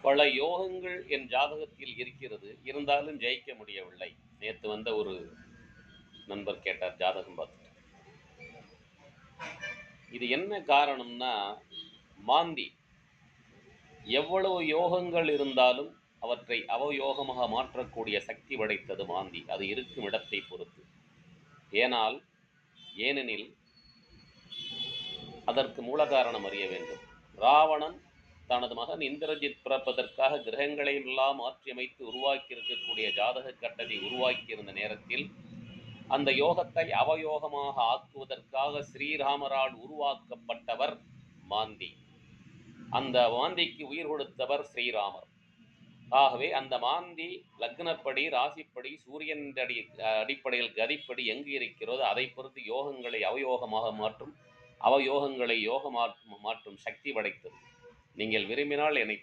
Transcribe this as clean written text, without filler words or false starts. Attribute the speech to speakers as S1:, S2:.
S1: பல யோகங்கள் என் ஜாதகத்தில் இருக்கிறது. இருந்தாலும் ஜெயிக்க முடியவில்லை. நேத்து வந்த ஒரு நண்பர் கேட்டார் ஜாதகம் பார்த்துட்டு. இது என்ன காரணம்னா, மாந்தி. எவ்வளவு யோகங்கள் இருந்தாலும் அவற்றை அவயோகமாக மாற்றக்கூடிய சக்தி படைத்தது மாந்தி. அது இருக்கும் இடத்தை பொறுத்து. ஏனெனில் அதற்கு மூல காரணம் அறிய வேண்டும். ராவணன் தனது மகன் இந்திரஜித் பிறப்பதற்காக கிரகங்களை எல்லாம் மாற்றியமைத்து உருவாக்கி இருக்கக்கூடிய ஜாதக கட்டத்தை உருவாக்கியிருந்த நேரத்தில் அந்த யோகத்தை அவயோகமாக ஆக்குவதற்காக ஸ்ரீராமரால் உருவாக்கப்பட்டவர் மாந்தி. அந்த மாந்திக்கு உயிர் கொடுத்தவர் ஸ்ரீராமர். ஆகவே அந்த மாந்தி லக்னப்படி, ராசிப்படி, சூரியன் அடிப்படையில் கதிப்படி எங்கு இருக்கிறதோ அதை பொறுத்து யோகங்களை அவயோகமாக மாற்றும், அவயோகங்களை யோக மாற்றும் சக்தி படைத்தது. நீங்கள் விரும்பினால் என்னை